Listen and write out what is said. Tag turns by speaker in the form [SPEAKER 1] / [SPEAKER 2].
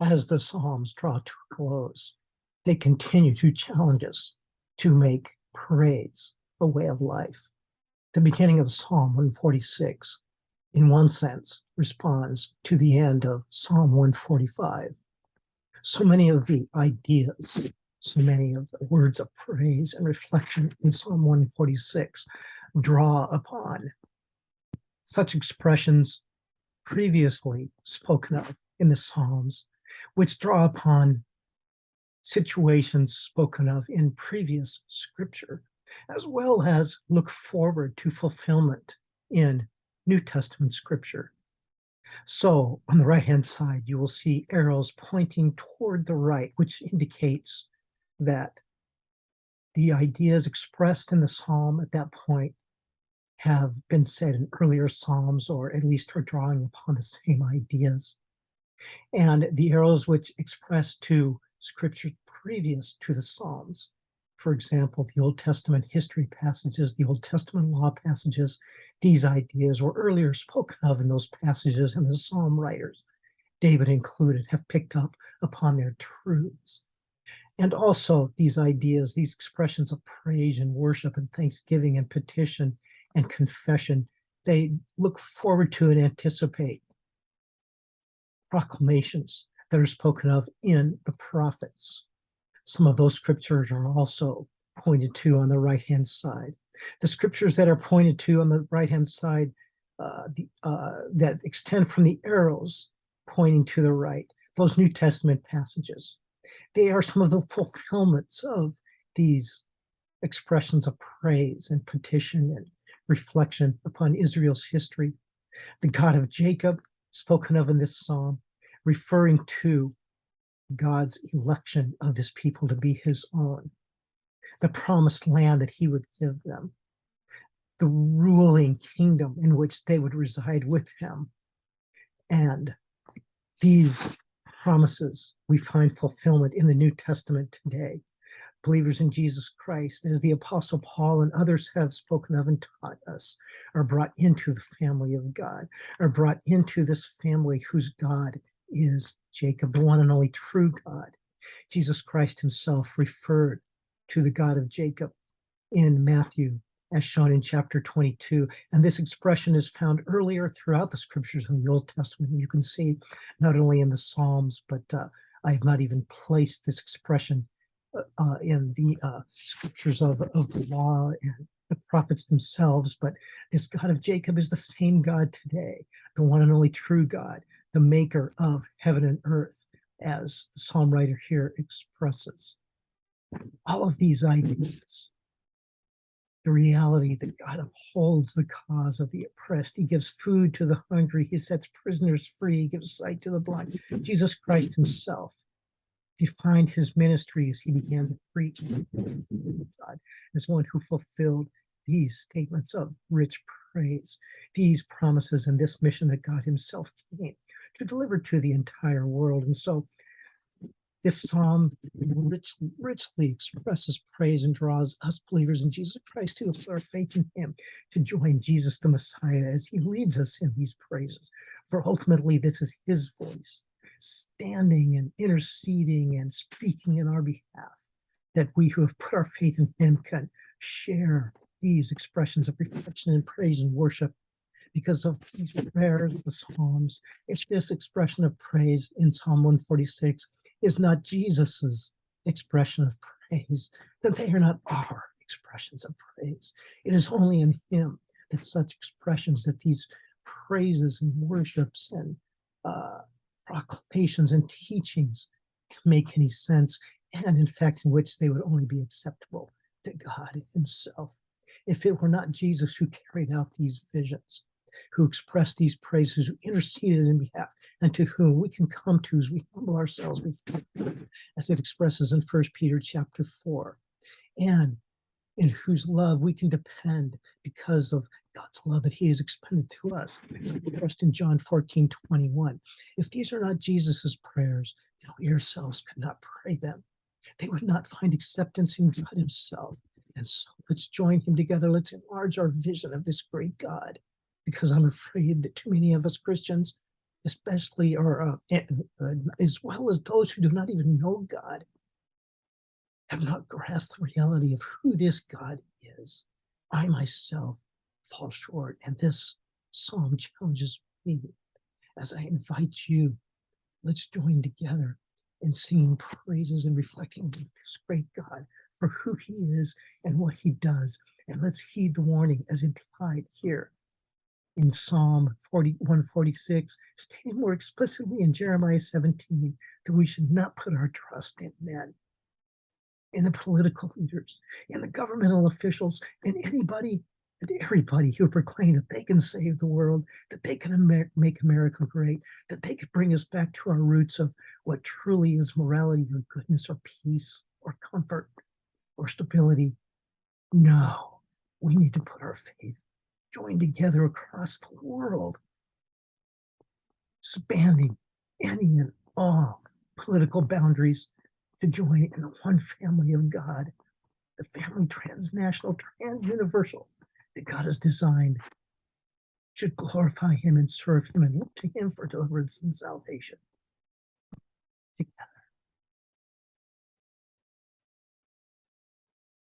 [SPEAKER 1] As the Psalms draw to a close, they continue to challenge us to make praise a way of life. The beginning of Psalm 146, in one sense, responds to the end of Psalm 145. So many of the ideas, so many of the words of praise and reflection in Psalm 146 draw upon such expressions previously spoken of in the Psalms, which draw upon situations spoken of in previous scripture, as well as look forward to fulfillment in New Testament scripture. So on the right-hand side, you will see arrows pointing toward the right, which indicates that the ideas expressed in the psalm at that point have been said in earlier psalms, or at least are drawing upon the same ideas. And the arrows which express to scripture previous to the Psalms, for example, the Old Testament history passages, the Old Testament law passages, these ideas were earlier spoken of in those passages, and the psalm writers, David included, have picked up upon their truths. And also these ideas, these expressions of praise and worship and thanksgiving and petition and confession, they look forward to and anticipate proclamations that are spoken of in the prophets. Some of those scriptures are also pointed to on the right-hand side. The scriptures that are pointed to on the right-hand side that extend from the arrows pointing to the right, those New Testament passages, they are some of the fulfillments of these expressions of praise and petition and reflection upon Israel's history. The God of Jacob, spoken of in this psalm, referring to God's election of his people to be his own, the promised land that he would give them, the ruling kingdom in which they would reside with him. And these promises we find fulfillment in the New Testament today. Believers in Jesus Christ, as the Apostle Paul and others have spoken of and taught us, are brought into the family of God, are brought into this family whose God is Jacob, the one and only true God. Jesus Christ himself referred to the God of Jacob in Matthew, as shown in chapter 22. And this expression is found earlier throughout the scriptures in the Old Testament. And you can see not only in the Psalms, but I have not even placed this expression in the scriptures of the law and the prophets themselves. But this God of Jacob is the same God today, the one and only true God, the maker of heaven and earth, as the psalm writer here expresses. All of these ideas, the reality that God upholds the cause of the oppressed, he gives food to the hungry, he sets prisoners free, he gives sight to the blind. Jesus Christ himself defined his ministry as he began to preach God as one who fulfilled these statements of rich praise, these promises, and this mission that God himself came to deliver to the entire world. And so this psalm richly expresses praise and draws us believers in Jesus Christ who have put our faith in him to join Jesus the Messiah as he leads us in these praises. For ultimately, this is his voice standing and interceding and speaking in our behalf, that we who have put our faith in him can share these expressions of reflection and praise and worship because of these prayers, the Psalms. It's this expression of praise in Psalm 146 is not Jesus's expression of praise, that they are not our expressions of praise. It is only in him that such expressions, that these praises and worships and proclamations and teachings can make any sense, and in fact, in which they would only be acceptable to God himself. If it were not Jesus who carried out these visions, who expressed these praises, who interceded in behalf, and to whom we can come to as we humble ourselves, as it expresses in 1 Peter chapter 4, and in whose love we can depend because of God's love that he has expended to us. Expressed in John 14:21. If these are not Jesus's prayers, yourselves could not pray them. They would not find acceptance in God himself. And so let's join him together. Let's enlarge our vision of this great God, because I'm afraid that too many of us Christians especially as well as those who do not even know God, have not grasped the reality of who this God is. I myself fall short, and this psalm challenges me as I invite you. Let's join together in singing praises and reflecting on this great God for who he is and what he does. And let's heed the warning as implied here in Psalm 146, stated more explicitly in Jeremiah 17, that we should not put our trust in men, in the political leaders, in the governmental officials, in anybody and everybody who proclaim that they can save the world, that they can make America great, that they could bring us back to our roots of what truly is morality or goodness or peace or comfort or stability. No, we need to put our faith, join together across the world, spanning any and all political boundaries, to join in the one family of God, the family transnational, transuniversal that God has designed, should glorify him and serve him and look to him for deliverance and salvation. Together.